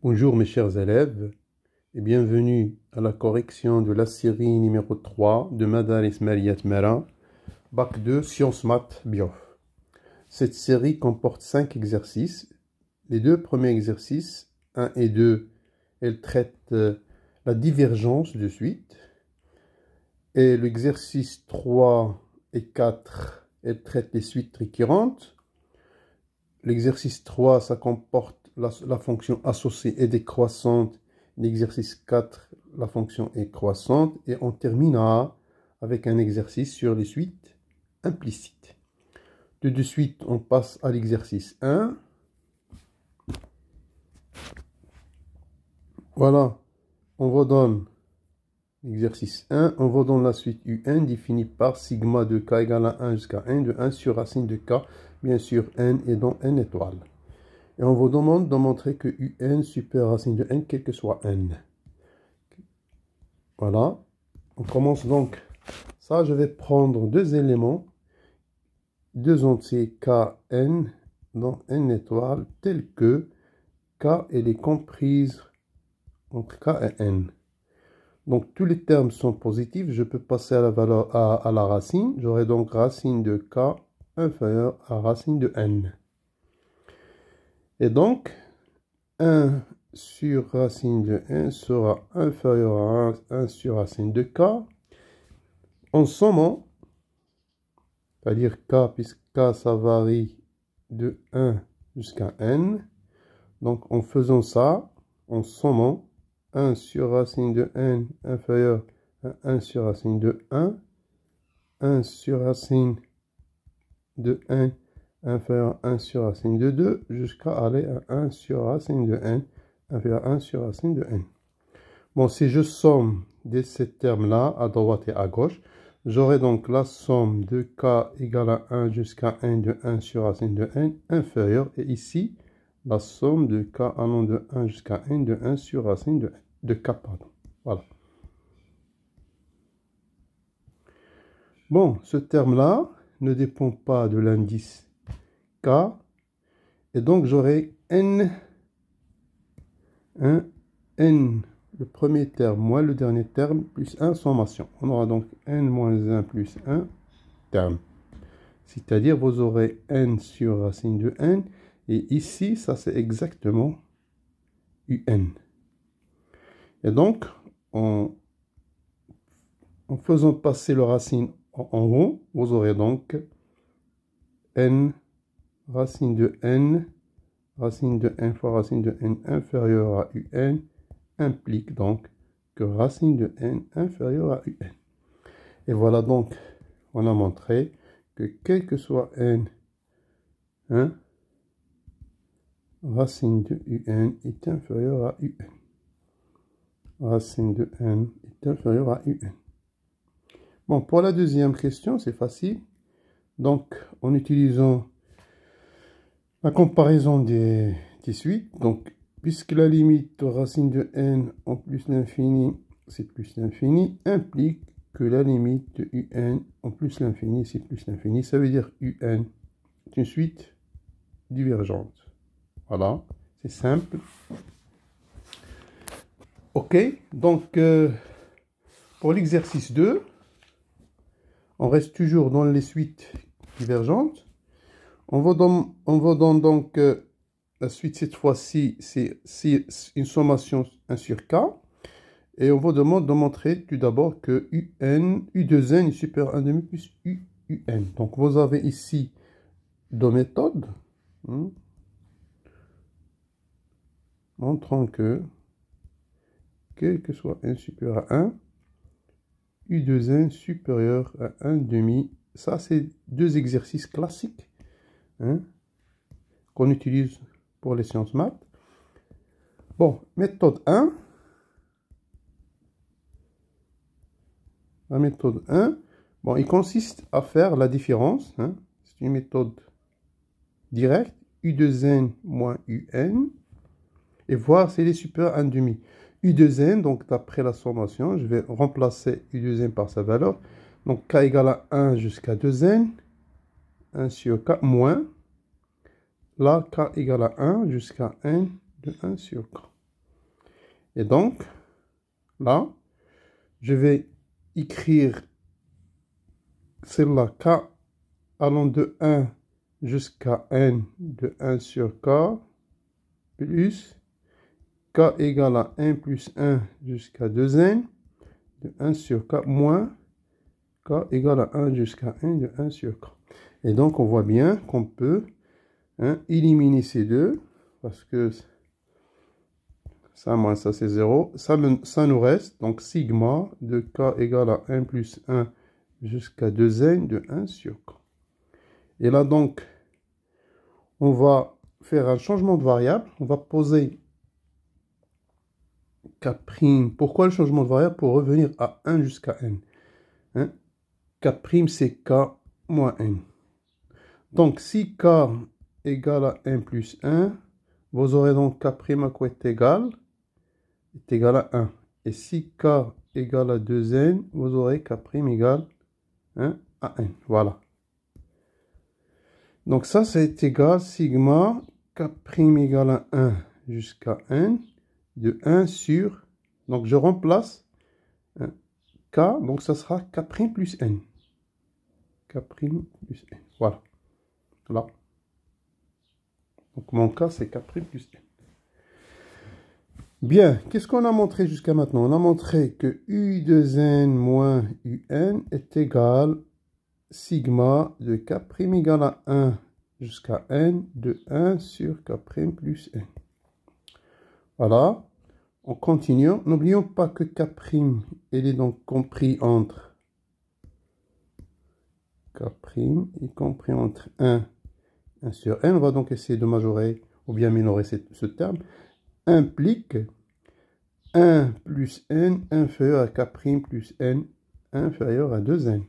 Bonjour mes chers élèves et bienvenue à la correction de la série numéro 3 de Madaris Maliyat Mera, Bac 2 Sciences Maths Bio. Cette série comporte 5 exercices. Les deux premiers exercices, 1 et 2, elles traitent la divergence de suite. Et l'exercice 3 et 4, elles traitent les suites récurrentes. L'exercice 3, ça comporte la fonction associée et décroissante. L'exercice 4, la fonction est croissante. Et on terminera avec un exercice sur les suites implicites. Tout de suite, on passe à l'exercice 1. Voilà, on redonne l'exercice 1. On redonne la suite UN définie par sigma de k égale à 1 jusqu'à n de 1 sur racine de k. Bien sûr, n est dans n étoile. Et on vous demande de montrer que un supérieur à racine de n, quel que soit n. Voilà. On commence donc. Ça, je vais prendre deux éléments, deux entiers kn dans n étoile, tels que k elle est comprise entre k et n. Donc, tous les termes sont positifs. Je peux passer à la valeur à la racine. J'aurai donc racine de k inférieure à racine de n. Et donc, 1 sur racine de n sera inférieur à 1 sur racine de k. En sommant, c'est-à-dire k, puisque k, ça varie de 1 jusqu'à n. Donc, en faisant ça, en sommant, 1 sur racine de n inférieur à 1 sur racine de 1, 1 sur racine de n inférieur à 1 sur racine de 2 jusqu'à aller à 1 sur racine de n inférieur à 1 sur racine de n. Bon, si je somme de ces termes-là à droite et à gauche, j'aurai donc la somme de k égale à 1 jusqu'à n de 1 sur racine de n inférieure, et ici, la somme de k allant de 1 jusqu'à n de 1 sur racine de k. Pardon. Voilà. Bon, ce terme-là ne dépend pas de l'indice k, et donc j'aurai n, le premier terme moins le dernier terme, plus 1 sommation. On aura donc n moins 1 plus 1 terme. C'est-à-dire, vous aurez n sur racine de n, et ici, ça c'est exactement un. Et donc, en faisant passer le racine en haut, vous aurez donc n racine de n fois racine de n inférieure à un implique donc que racine de n inférieure à un. Et voilà donc, on a montré que quel que soit n, racine de un est inférieure à un. Racine de n est inférieure à un. Bon, pour la deuxième question, c'est facile. Donc, en utilisant la comparaison des suites, donc, puisque la limite de racine de n en plus l'infini, c'est plus l'infini, implique que la limite de un en plus l'infini, c'est plus l'infini. Ça veut dire un est une suite divergente. Voilà, c'est simple. Ok, donc, pour l'exercice 2, on reste toujours dans les suites divergentes. On va donner donc la suite cette fois-ci, c'est une sommation 1 sur k. Et on va demander de montrer tout d'abord que U2n est supérieur à 1,5 plus UN. Donc vous avez ici deux méthodes montrant que quel que soit n supérieur à 1, U2n supérieur à 1,5. Ça, c'est deux exercices classiques qu'on utilise pour les sciences maths. Bon, méthode 1. La méthode 1, bon, il consiste à faire la différence. C'est une méthode directe, U2n moins UN, et voir s'il est supérieur à 1,5. U2n, donc d'après la sommation, je vais remplacer U2n par sa valeur. Donc k égale à 1 jusqu'à 2n, 1 sur k, moins, là, k égale à 1 jusqu'à n de 1 sur k. Et donc, là, je vais écrire celle-là, k allant de 1 jusqu'à n de 1 sur k, plus k égale à 1 plus 1 jusqu'à 2n de 1 sur k, moins k égale à 1 jusqu'à n de 1 sur k. Et donc, on voit bien qu'on peut éliminer ces deux, parce que ça moins ça, c'est 0. Ça nous reste, donc, sigma de k égale à 1 plus 1 jusqu'à 2n de 1 sur k. Et là, donc, on va faire un changement de variable. On va poser k'. Pourquoi le changement de variable? Pour revenir à 1 jusqu'à n. K', c'est k moins n. Donc, si k égale à 1 plus 1, vous aurez donc k' à quoi est égal à 1. Et si k égale à 2n, vous aurez k' égale à n. Voilà. Donc ça, c'est égal sigma k' égale à 1 jusqu'à n de 1 sur... Donc je remplace k, donc ça sera k' plus n. K' plus n. Voilà. Là. Donc mon cas, c'est k' plus n. Bien, qu'est-ce qu'on a montré jusqu'à maintenant? On a montré que u de n moins un est égal sigma de k' égale à 1 jusqu'à n de 1 sur k' plus n. Voilà. On continue. N'oublions pas que k', il est donc compris entre k' est compris entre 1 sur n. On va donc essayer de majorer ou bien minorer ce terme. Implique 1 plus n inférieur à k' plus n inférieur à 2n.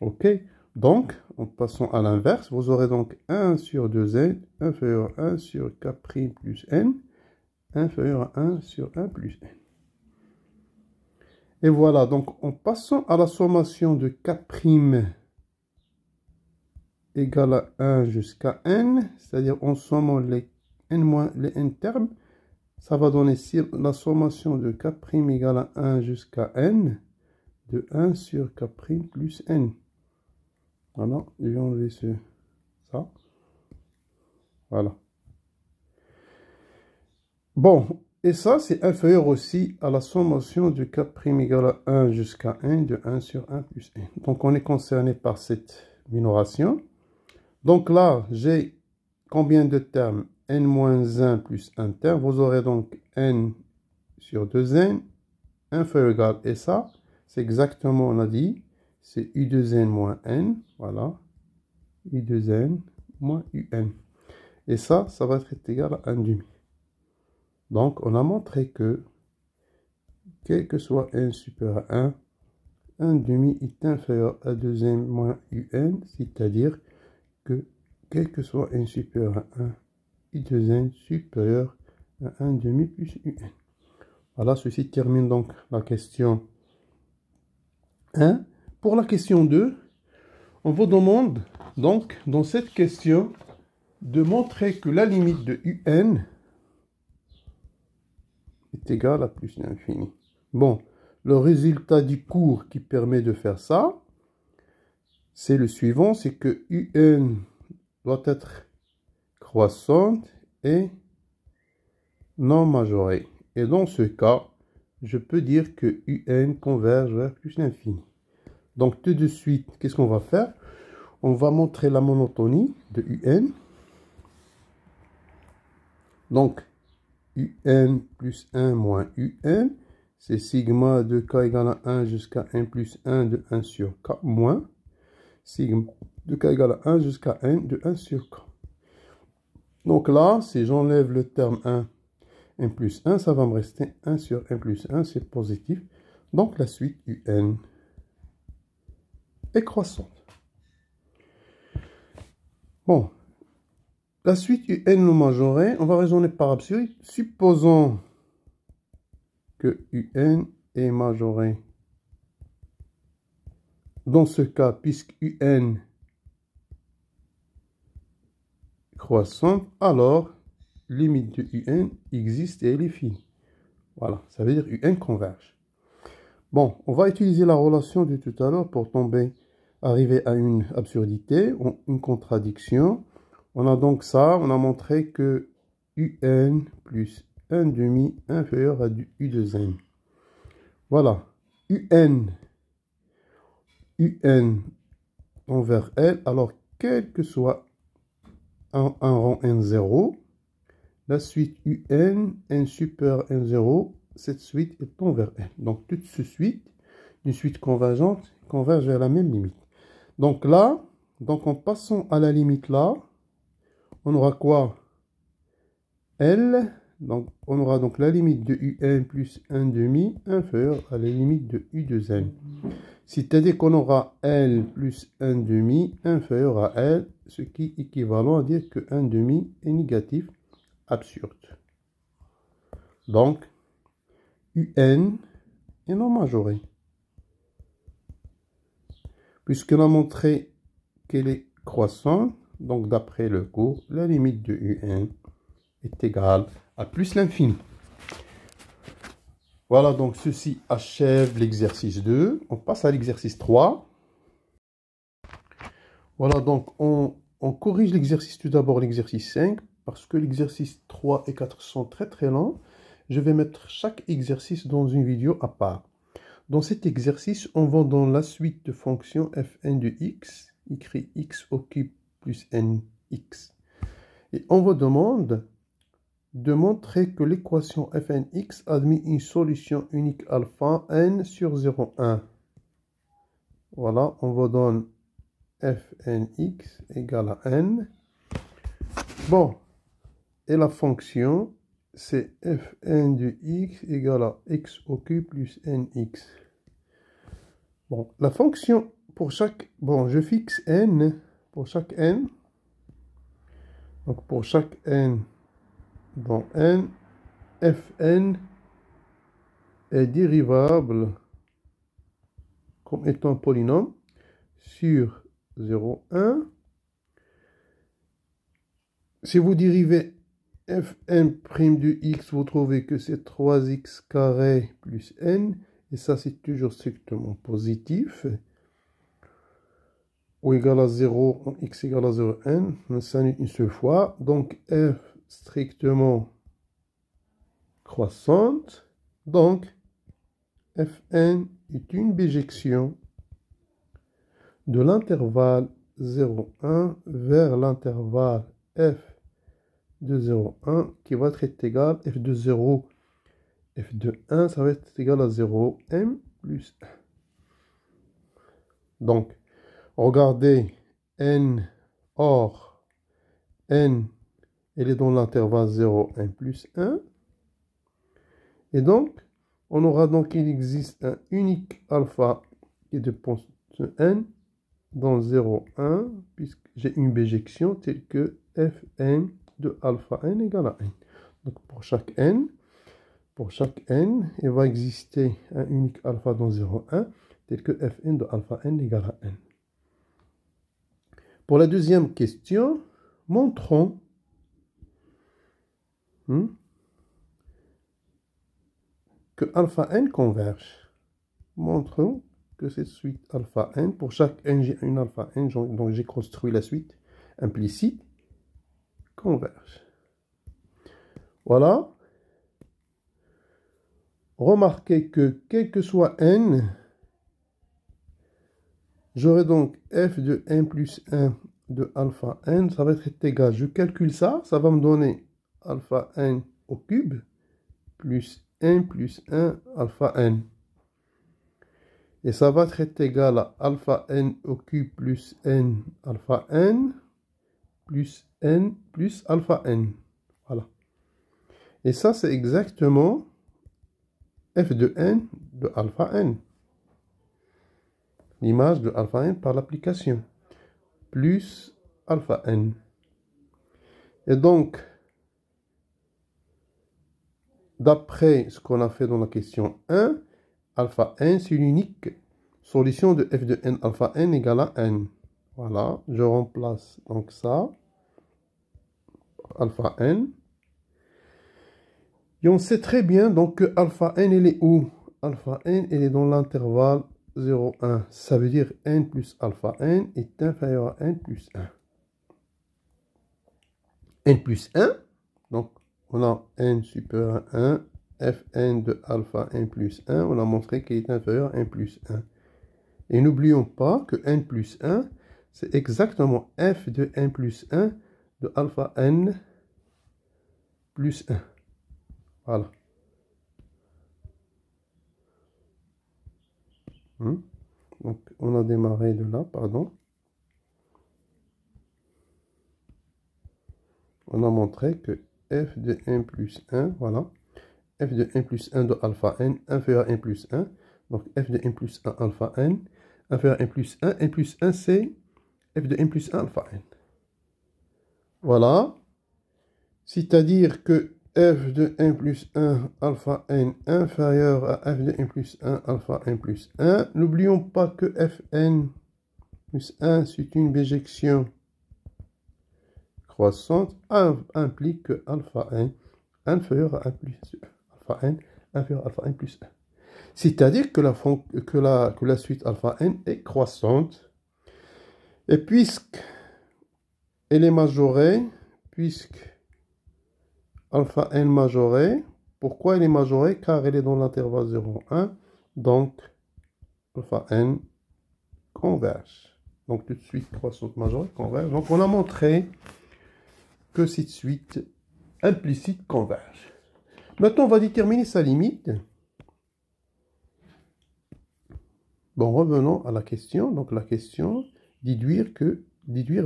Ok, donc en passant à l'inverse, vous aurez donc 1 sur 2n inférieur à 1 sur k' plus n inférieur à 1 sur 1 plus n. Et voilà, donc en passant à la sommation de k' égale à 1 jusqu'à n, c'est-à-dire en sommant les n termes, ça va donner la sommation de k' égale à 1 jusqu'à n de 1 sur k' plus n. Voilà, je vais enlever ça. Voilà. Bon, et ça, c'est inférieur aussi à la sommation de k' égale à 1 jusqu'à n de 1 sur 1 plus n. Donc, on est concerné par cette minoration. Donc là, j'ai combien de termes? n-1 plus 1 terme. Vous aurez donc n sur 2n inférieur ou égal. Et ça, c'est exactement, on a dit, c'est u de n moins n. Voilà. u de n moins un. Et ça va être égal à 1 demi. Donc, on a montré que, quel que soit n supérieur à 1, 1 demi est inférieur à 2n moins un, c'est-à-dire que, quel que soit n supérieur à 1, u de n supérieur à 1 demi plus un. Voilà, ceci termine donc la question 1. Pour la question 2, on vous demande donc, dans cette question, de montrer que la limite de un est égale à plus l'infini. Bon, le résultat du cours qui permet de faire ça, c'est le suivant, c'est que un doit être croissante et non majorée. Et dans ce cas, je peux dire que un converge vers plus l'infini. Donc tout de suite, qu'est-ce qu'on va faire? On va montrer la monotonie de un. Donc, un plus 1 moins un, c'est sigma de k égale à 1 jusqu'à n plus 1 de 1 sur k moins sigma de k égale à 1 jusqu'à n de 1 sur k. Donc là, si j'enlève le terme 1 plus 1, ça va me rester 1 sur n plus 1, c'est positif. Donc la suite un est croissante. Bon. La suite un non majorée, on va raisonner par absurde. Supposons que un est majoré. Dans ce cas, puisque un croissante, alors limite de UN existe et elle est finie. Voilà, ça veut dire UN converge. Bon, on va utiliser la relation de tout à l'heure pour arriver à une absurdité, ou une contradiction. On a donc ça, on a montré que UN plus 1 demi inférieur à du U de N. Voilà, UN envers L, alors quel que soit un rang N0, la suite UN, N super N0, cette suite est envers L. Donc toute cette suite, une suite convergente, converge vers la même limite. Donc là, en passant à la limite là, on aura quoi? L, donc on aura donc la limite de UN plus 1 demi inférieure à la limite de U de N. C'est-à-dire qu'on aura L plus 1 demi inférieur à L, ce qui est équivalent à dire que 1 demi est négatif, absurde. Donc, UN est non majoré. Puisqu'on a montré qu'elle est croissante, donc d'après le cours, la limite de UN est égale à plus l'infini. Voilà, donc ceci achève l'exercice 2. On passe à l'exercice 3. Voilà, donc on corrige l'exercice tout d'abord, l'exercice 5, parce que l'exercice 3 et 4 sont très très lents. Je vais mettre chaque exercice dans une vidéo à part. Dans cet exercice, on va dans la suite de fonctions fn de x, écrit x au cube plus nx. Et on vous demande de montrer que l'équation fnx admet une solution unique alpha n sur 0,1. Voilà, on vous donne fnx égale à n. Bon, et la fonction, c'est fn de x égale à x au cube plus nx. Bon, la fonction pour chaque... Bon, je fixe n pour chaque n. Donc, pour chaque n dans n, fn est dérivable comme étant polynôme sur 0,1. Si vous dérivez fn' de x, vous trouvez que c'est 3x carré plus n. Et ça, c'est toujours strictement positif. Ou égal à 0, x égale à 0, n. On s'annule une seule fois. Donc, f strictement croissante. Donc, fn est une bijection de l'intervalle 0,1 vers l'intervalle f de 0,1 qui va être égal à f de 0. F de 1, ça va être égal à 0, m plus 1. Donc, regardez, n, or, n, elle est dans l'intervalle 0, 1 plus 1. Et donc, on aura donc, il existe un unique alpha qui dépend de n dans 0, 1, puisque j'ai une bijection telle que fn de alpha n égale à n. Donc, pour chaque n, il va exister un unique alpha dans 0, 1, tel que fn de alpha n égale à n. Pour la deuxième question, montrons que alpha n converge. Montrons que cette suite alpha n, pour chaque n, j'ai une alpha n, donc j'ai construit la suite implicite, converge. Voilà. Remarquez que quel que soit n, j'aurai donc f de n plus 1 de alpha n, ça va être égal. Je calcule ça, ça va me donner alpha n au cube plus 1 plus 1 alpha n. Et ça va être égal à alpha n au cube plus n alpha n plus alpha n. Voilà. Et ça, c'est exactement f de n de alpha n. L'image de alpha n par l'application. Plus alpha n. Et donc, d'après ce qu'on a fait dans la question 1, alpha n, c'est une unique solution de f de n alpha n égale à n. Voilà, je remplace donc ça, alpha n. Et on sait très bien donc que alpha n, elle est où? Alpha n, elle est dans l'intervalle 0, 1. Ça veut dire n plus alpha n est inférieur à n plus 1. N plus 1, donc on a n supérieur à 1, fn de alpha n plus 1, on a montré qu'il est inférieur à n plus 1. Et n'oublions pas que n plus 1, c'est exactement f de n plus 1 de alpha n plus 1. Voilà. Donc, on a démarré de là, pardon. On a montré que f de n plus 1, voilà. F de n plus 1 de alpha n inférieur à n plus 1. Donc, f de n plus 1 alpha n inférieur à n plus 1. n plus 1, c'est f de n plus 1 alpha n. Voilà. C'est-à-dire que f de n plus 1 alpha n inférieur à f de n plus 1 alpha n plus 1. N'oublions pas que fn plus 1, c'est une bijection croissante, implique que alpha n inférieur à 1 plus alpha n inférieur à alpha n plus 1. C'est-à-dire que la suite alpha n est croissante. Et puisque elle est majorée, puisque alpha n majorée, pourquoi elle est majorée? Car elle est dans l'intervalle 0, 1. Donc, alpha n converge. Donc, tout de suite, croissante majorée converge. Donc, on a montré que cette suite implicite converge. Maintenant, on va déterminer sa limite. Bon, revenons à la question. Donc, la question, déduire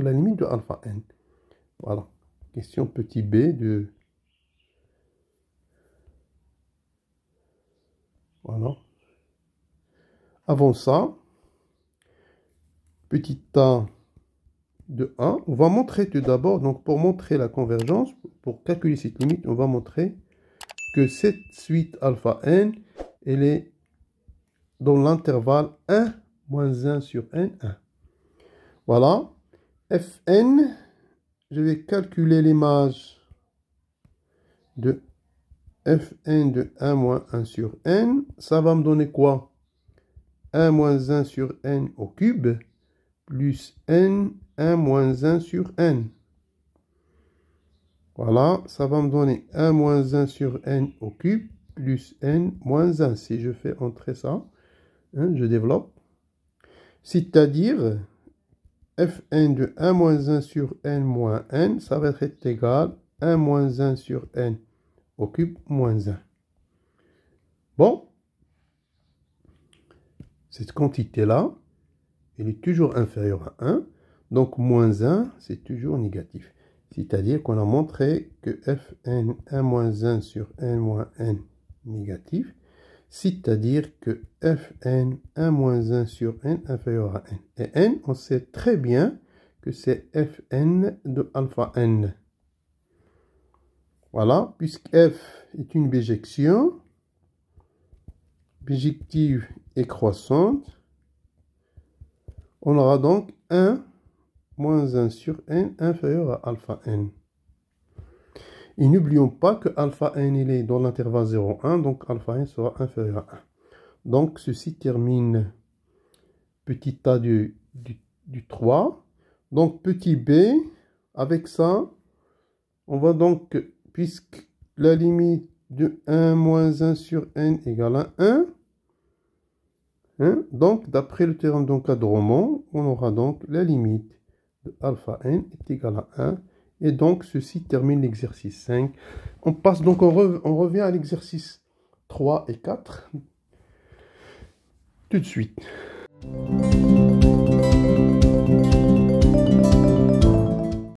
la limite de alpha n. Voilà. Question petit b de... Voilà. Avant ça, petit a de 1, on va montrer tout d'abord, donc pour montrer la convergence, pour calculer cette limite, on va montrer que cette suite alpha n, elle est dans l'intervalle 1 moins 1 sur n, 1. Voilà. Fn, je vais calculer l'image de Fn de 1 moins 1 sur n. Ça va me donner quoi? 1 moins 1 sur n au cube, plus n, 1 moins 1 sur n. Voilà, ça va me donner 1 moins 1 sur n au cube, plus n moins 1. Si je fais entrer ça, je développe. C'est-à-dire, fn de 1 moins 1 sur n moins n, ça va être égal à 1 moins 1 sur n au cube moins 1. Bon, cette quantité-là, elle est toujours inférieure à 1. Donc, moins 1, c'est toujours négatif. C'est-à-dire qu'on a montré que fn 1 moins 1 sur n moins n négatif. C'est-à-dire que fn 1 moins 1 sur n inférieur à n. Et n, on sait très bien que c'est fn de alpha n. Voilà, puisque f est une bijection, bijective et croissante, on aura donc 1 moins 1 sur n inférieur à alpha n. Et n'oublions pas que alpha n il est dans l'intervalle 0, 1, donc alpha n sera inférieur à 1. Donc ceci termine petit a du 3. Donc petit b, avec ça, on va donc, puisque la limite de 1 moins 1 sur n égale à 1, donc d'après le théorème d'encadrement, on aura donc la limite de alpha n est égale à 1. Et donc, ceci termine l'exercice 5. On passe donc, on revient à l'exercice 3 et 4 tout de suite.